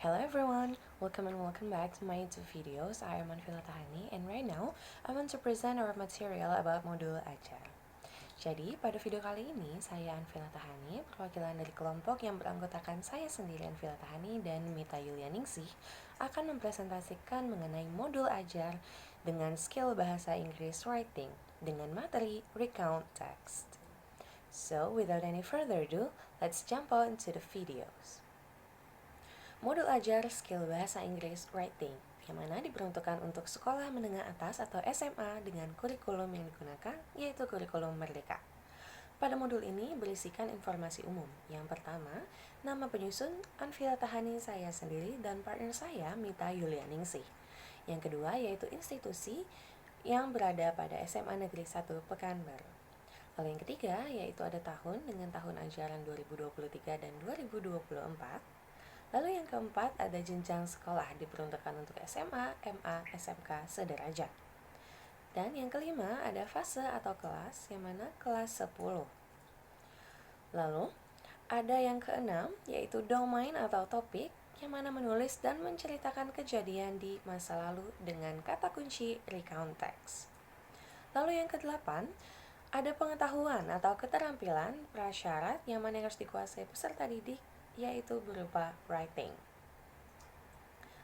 Hello everyone, welcome back to my YouTube videos. I am Anfila Tahani and right now I want to present our material about modul ajar. Jadi pada video kali ini saya Anfila Tahani, perwakilan dari kelompok yang beranggotakan saya sendiri Anfila Tahani dan Mita Yulianingsih akan mempresentasikan mengenai modul ajar dengan skill bahasa Inggris writing dengan materi recount text. So without any further ado, let's jump on to the videos. Modul ajar skill bahasa Inggris writing, yang mana diperuntukkan untuk sekolah menengah atas atau SMA dengan kurikulum yang digunakan, yaitu kurikulum Merdeka. Pada modul ini berisikan informasi umum. Yang pertama, nama penyusun Anfila Tahani saya sendiri dan partner saya Mita Yulianingsih. Yang kedua yaitu institusi yang berada pada SMA Negeri 1 Pekanbaru. Lalu yang ketiga yaitu ada tahun dengan tahun ajaran 2023 dan 2024. Lalu yang keempat ada jenjang sekolah diperuntukkan untuk SMA, MA, SMK sederajat. Dan yang kelima ada fase atau kelas yang mana kelas 10. Lalu ada yang keenam yaitu domain atau topik yang mana menulis dan menceritakan kejadian di masa lalu dengan kata kunci recount text. Lalu yang kedelapan ada pengetahuan atau keterampilan prasyarat yang mana harus dikuasai peserta didik yaitu berupa writing.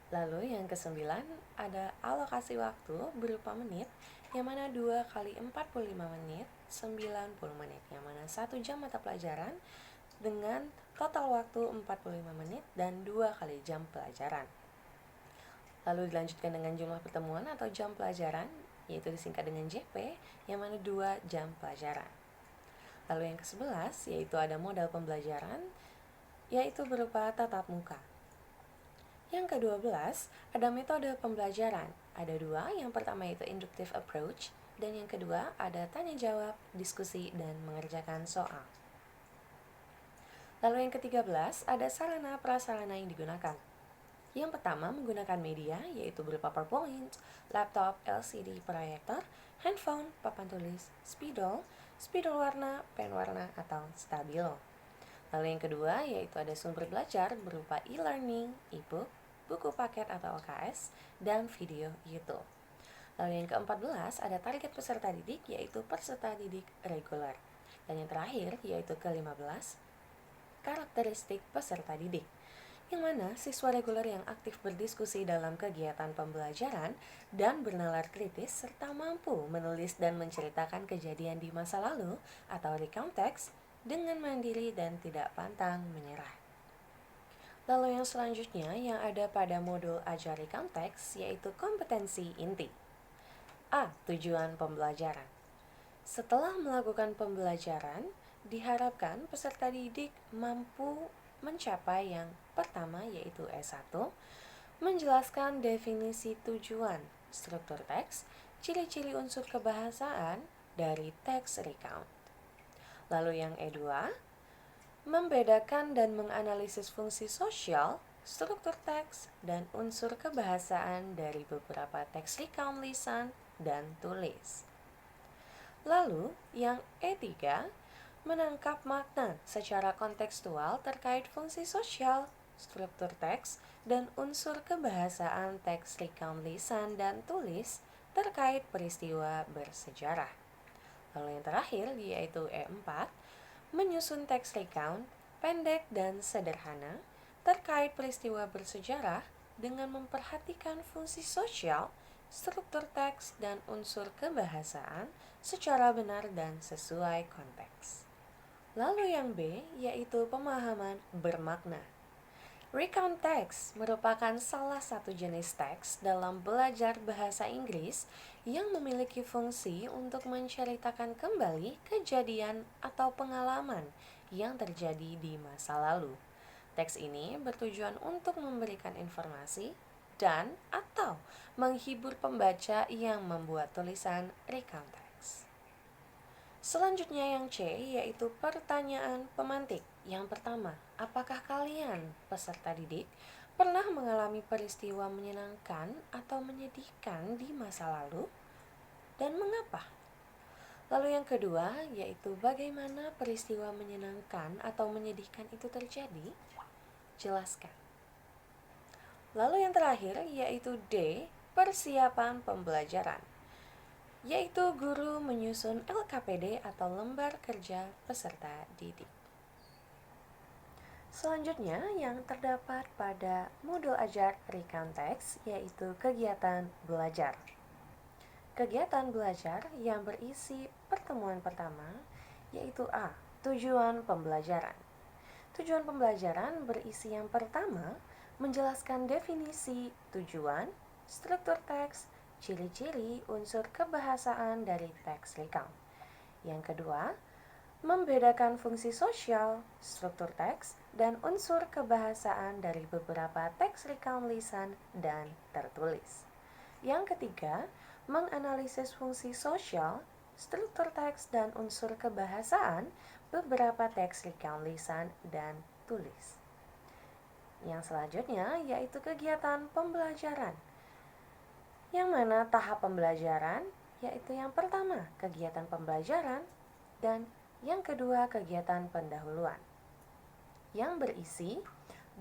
Lalu yang kesembilan ada alokasi waktu berupa menit yang mana 2 kali 45 menit 90 menit yang mana 1 jam mata pelajaran dengan total waktu 45 menit dan 2 kali jam pelajaran. Lalu dilanjutkan dengan jumlah pertemuan atau jam pelajaran yaitu disingkat dengan JP yang mana 2 jam pelajaran. Lalu yang ke-11 yaitu ada modal pembelajaran yaitu berupa tatap muka. Yang ke-12 ada metode pembelajaran. Ada 2, yang pertama itu inductive approach dan yang kedua ada tanya jawab, diskusi, dan mengerjakan soal. Lalu yang ke-13 ada sarana prasarana yang digunakan. Yang pertama menggunakan media yaitu berupa PowerPoint, laptop, LCD, proyektor, handphone, papan tulis, spidol warna, pen warna, atau stabilo. Lalu yang kedua yaitu ada sumber belajar berupa e-learning, e-book, buku paket atau OKS, dan video YouTube. Lalu yang ke-14 ada target peserta didik yaitu peserta didik reguler. Dan yang terakhir yaitu ke-15 karakteristik peserta didik. Yang mana siswa reguler yang aktif berdiskusi dalam kegiatan pembelajaran dan bernalar kritis serta mampu menulis dan menceritakan kejadian di masa lalu atau recount text dengan mandiri dan tidak pantang menyerah. Lalu yang selanjutnya yang ada pada modul ajar recount text yaitu kompetensi inti. A. Tujuan pembelajaran. Setelah melakukan pembelajaran, diharapkan peserta didik mampu mencapai yang pertama yaitu S1, menjelaskan definisi tujuan, struktur teks, ciri-ciri unsur kebahasaan dari teks recount. Lalu yang E2, membedakan dan menganalisis fungsi sosial, struktur teks, dan unsur kebahasaan dari beberapa teks recount lisan dan tulis. Lalu yang E3, menangkap makna secara kontekstual terkait fungsi sosial, struktur teks, dan unsur kebahasaan teks recount lisan dan tulis terkait peristiwa bersejarah. Lalu yang terakhir yaitu E4, menyusun teks recount pendek dan sederhana terkait peristiwa bersejarah dengan memperhatikan fungsi sosial, struktur teks, dan unsur kebahasaan secara benar dan sesuai konteks. Lalu yang B yaitu pemahaman bermakna. Recount text merupakan salah satu jenis teks dalam belajar bahasa Inggris yang memiliki fungsi untuk menceritakan kembali kejadian atau pengalaman yang terjadi di masa lalu. Teks ini bertujuan untuk memberikan informasi dan atau menghibur pembaca yang membuat tulisan recount text. Selanjutnya yang C yaitu pertanyaan pemantik. Yang pertama, apakah kalian peserta didik pernah mengalami peristiwa menyenangkan atau menyedihkan di masa lalu? Dan mengapa? Lalu yang kedua yaitu bagaimana peristiwa menyenangkan atau menyedihkan itu terjadi? Jelaskan. Lalu yang terakhir yaitu D, persiapan pembelajaran, yaitu guru menyusun LKPD atau lembar kerja peserta didik. Selanjutnya yang terdapat pada modul ajar Recount Text yaitu kegiatan belajar. Kegiatan belajar yang berisi pertemuan pertama yaitu A, tujuan pembelajaran. Tujuan pembelajaran berisi yang pertama menjelaskan definisi tujuan, struktur teks, ciri-ciri unsur kebahasaan dari teks recount. Yang kedua, membedakan fungsi sosial, struktur teks, dan unsur kebahasaan dari beberapa teks recount lisan dan tertulis. Yang ketiga, menganalisis fungsi sosial, struktur teks, dan unsur kebahasaan beberapa teks recount lisan dan tulis. Yang selanjutnya yaitu kegiatan pembelajaran, yang mana tahap pembelajaran yaitu yang pertama kegiatan pembelajaran dan yang kedua kegiatan pendahuluan, yang berisi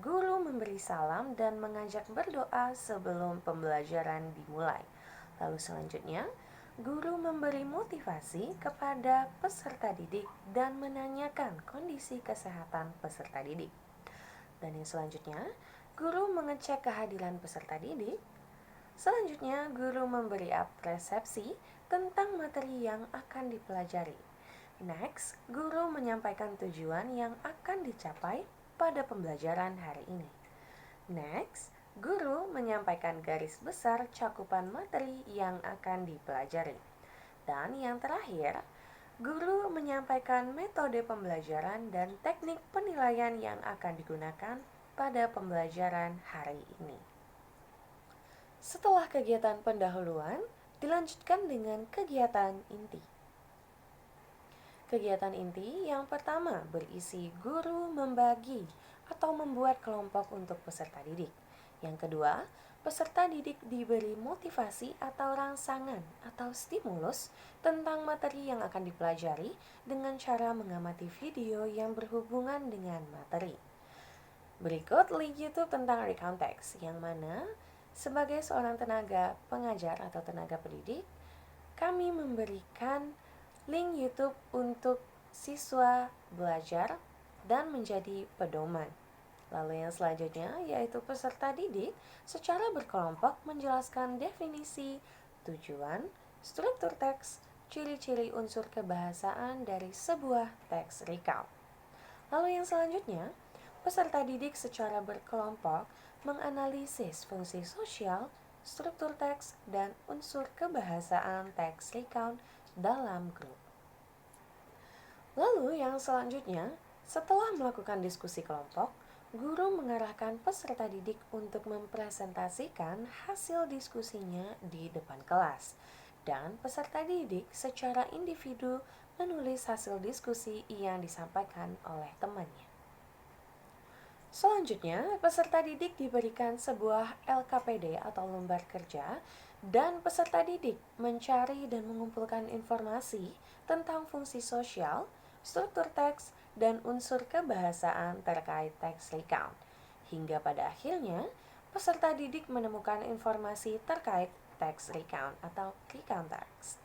guru memberi salam dan mengajak berdoa sebelum pembelajaran dimulai. Lalu selanjutnya, guru memberi motivasi kepada peserta didik dan menanyakan kondisi kesehatan peserta didik. Dan yang selanjutnya, guru mengecek kehadiran peserta didik. Selanjutnya, guru memberi persepsi tentang materi yang akan dipelajari. Next, guru menyampaikan tujuan yang akan dicapai pada pembelajaran hari ini. Next, guru menyampaikan garis besar cakupan materi yang akan dipelajari. Dan yang terakhir, guru menyampaikan metode pembelajaran dan teknik penilaian yang akan digunakan pada pembelajaran hari ini. Setelah kegiatan pendahuluan, dilanjutkan dengan kegiatan inti. Kegiatan inti yang pertama berisi guru membagi atau membuat kelompok untuk peserta didik. Yang kedua, peserta didik diberi motivasi atau rangsangan atau stimulus tentang materi yang akan dipelajari dengan cara mengamati video yang berhubungan dengan materi. Berikut link YouTube tentang Recount Text, yang mana sebagai seorang tenaga pengajar atau tenaga pendidik, kami memberikan link YouTube untuk siswa belajar dan menjadi pedoman. Lalu yang selanjutnya yaitu peserta didik secara berkelompok menjelaskan definisi, tujuan, struktur teks, ciri-ciri unsur kebahasaan dari sebuah teks recount. Lalu yang selanjutnya, peserta didik secara berkelompok menganalisis fungsi sosial, struktur teks, dan unsur kebahasaan teks recount dalam grup. Lalu yang selanjutnya, setelah melakukan diskusi kelompok, guru mengarahkan peserta didik untuk mempresentasikan hasil diskusinya di depan kelas, dan peserta didik secara individu menulis hasil diskusi yang disampaikan oleh temannya. Selanjutnya, peserta didik diberikan sebuah LKPD atau lembar kerja, dan peserta didik mencari dan mengumpulkan informasi tentang fungsi sosial, struktur teks, dan unsur kebahasaan terkait teks recount. Hingga pada akhirnya, peserta didik menemukan informasi terkait teks recount atau recount text.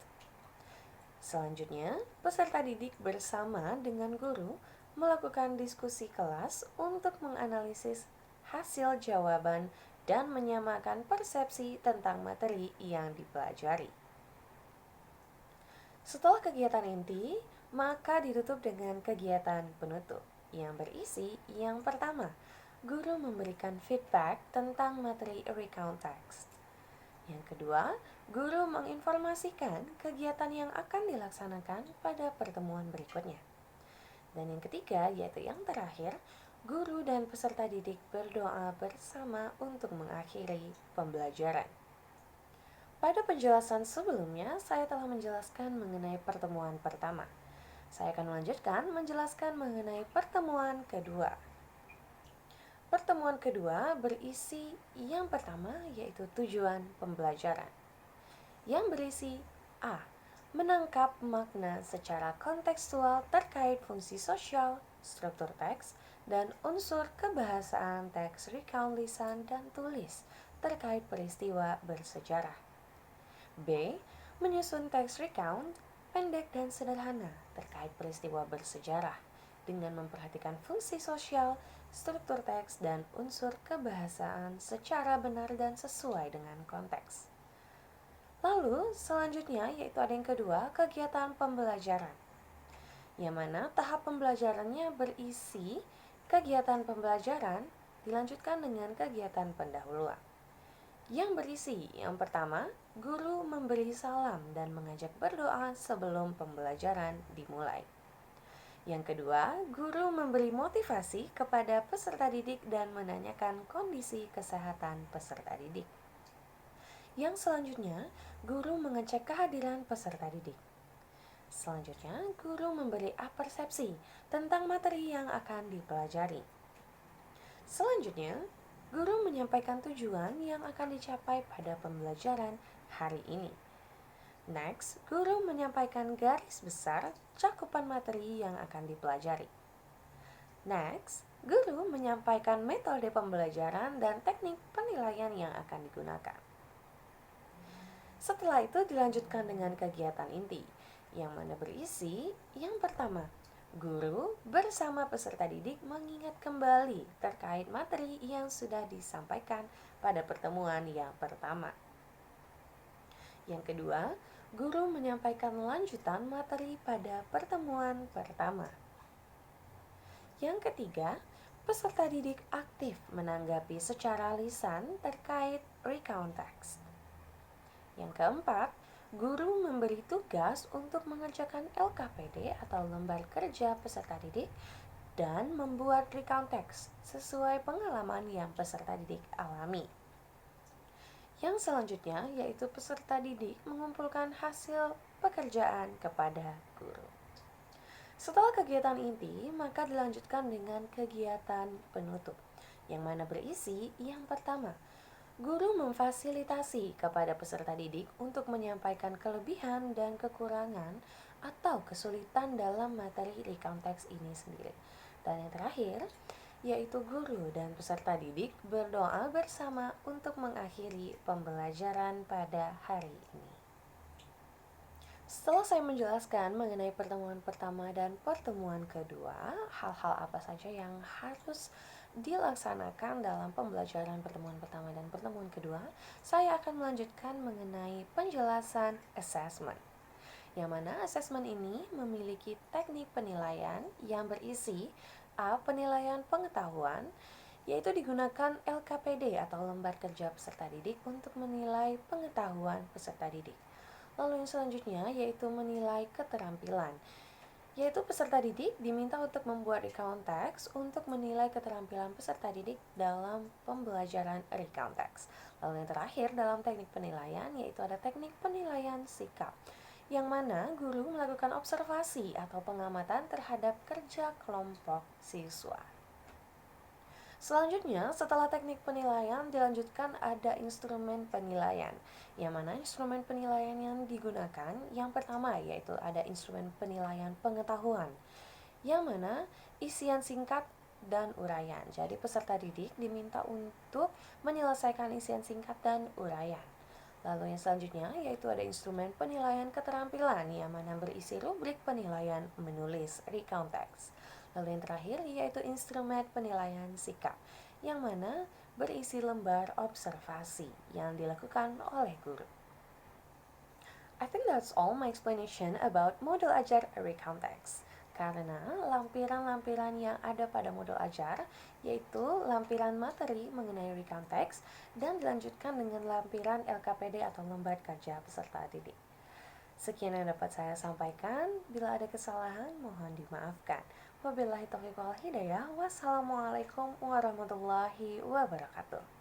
Selanjutnya, peserta didik bersama dengan guru melakukan diskusi kelas untuk menganalisis hasil jawaban dan menyamakan persepsi tentang materi yang dipelajari. Setelah kegiatan inti, maka ditutup dengan kegiatan penutup yang berisi yang pertama, guru memberikan feedback tentang materi recount text. Yang kedua, guru menginformasikan kegiatan yang akan dilaksanakan pada pertemuan berikutnya. Dan yang ketiga, yaitu yang terakhir, guru dan peserta didik berdoa bersama untuk mengakhiri pembelajaran. Pada penjelasan sebelumnya, saya telah menjelaskan mengenai pertemuan pertama. Saya akan melanjutkan menjelaskan mengenai pertemuan kedua. Pertemuan kedua berisi yang pertama yaitu tujuan pembelajaran, yang berisi A. Menangkap makna secara kontekstual terkait fungsi sosial, struktur teks, dan unsur kebahasaan teks recount lisan dan tulis terkait peristiwa bersejarah. B. Menyusun teks recount pendek dan sederhana terkait peristiwa bersejarah dengan memperhatikan fungsi sosial, struktur teks, dan unsur kebahasaan secara benar dan sesuai dengan konteks. Lalu selanjutnya yaitu ada yang kedua, kegiatan pembelajaran, yang mana tahap pembelajarannya berisi kegiatan pembelajaran dilanjutkan dengan kegiatan pendahuluan yang berisi yang pertama, guru memberi salam dan mengajak berdoa sebelum pembelajaran dimulai. Yang kedua, guru memberi motivasi kepada peserta didik dan menanyakan kondisi kesehatan peserta didik. Yang selanjutnya, guru mengecek kehadiran peserta didik. Selanjutnya, guru memberi apersepsi tentang materi yang akan dipelajari. Selanjutnya, guru menyampaikan tujuan yang akan dicapai pada pembelajaran hari ini. Next, guru menyampaikan garis besar cakupan materi yang akan dipelajari. Next, guru menyampaikan metode pembelajaran dan teknik penilaian yang akan digunakan. Setelah itu dilanjutkan dengan kegiatan inti, yang mana berisi yang pertama, guru bersama peserta didik mengingat kembali terkait materi yang sudah disampaikan pada pertemuan yang pertama. Yang kedua, guru menyampaikan lanjutan materi pada pertemuan pertama. Yang ketiga, peserta didik aktif menanggapi secara lisan terkait recount text. Yang keempat, guru memberi tugas untuk mengerjakan LKPD atau lembar kerja peserta didik dan membuat recount text sesuai pengalaman yang peserta didik alami. Yang selanjutnya yaitu peserta didik mengumpulkan hasil pekerjaan kepada guru. Setelah kegiatan inti, maka dilanjutkan dengan kegiatan penutup, yang mana berisi yang pertama, guru memfasilitasi kepada peserta didik untuk menyampaikan kelebihan dan kekurangan atau kesulitan dalam materi recount text ini sendiri. Dan yang terakhir, yaitu guru dan peserta didik berdoa bersama untuk mengakhiri pembelajaran pada hari ini. Setelah saya menjelaskan mengenai pertemuan pertama dan pertemuan kedua, hal-hal apa saja yang harus dilaksanakan dalam pembelajaran pertemuan pertama dan pertemuan kedua, saya akan melanjutkan mengenai penjelasan assessment. Yang mana assessment ini memiliki teknik penilaian yang berisi A. Penilaian pengetahuan, yaitu digunakan LKPD atau lembar kerja peserta didik untuk menilai pengetahuan peserta didik. Lalu yang selanjutnya yaitu menilai keterampilan, yaitu peserta didik diminta untuk membuat recount text untuk menilai keterampilan peserta didik dalam pembelajaran recount text. Lalu yang terakhir dalam teknik penilaian yaitu ada teknik penilaian sikap, yang mana guru melakukan observasi atau pengamatan terhadap kerja kelompok siswa. Selanjutnya, setelah teknik penilaian dilanjutkan ada instrumen penilaian, yang mana instrumen penilaian yang digunakan yang pertama yaitu ada instrumen penilaian pengetahuan, yang mana isian singkat dan uraian. Jadi peserta didik diminta untuk menyelesaikan isian singkat dan uraian. Lalu yang selanjutnya yaitu ada instrumen penilaian keterampilan, yang mana berisi rubrik penilaian menulis recount text. Lalu yang terakhir yaitu instrumen penilaian sikap, yang mana berisi lembar observasi yang dilakukan oleh guru. I think that's all my explanation about modul ajar recount text. Karena lampiran-lampiran yang ada pada modul ajar yaitu lampiran materi mengenai recount text dan dilanjutkan dengan lampiran LKPD atau lembar kerja peserta didik. Sekian yang dapat saya sampaikan. Bila ada kesalahan, mohon dimaafkan. Wabillahi taufiq wal hidayah. Wassalamualaikum warahmatullahi wabarakatuh.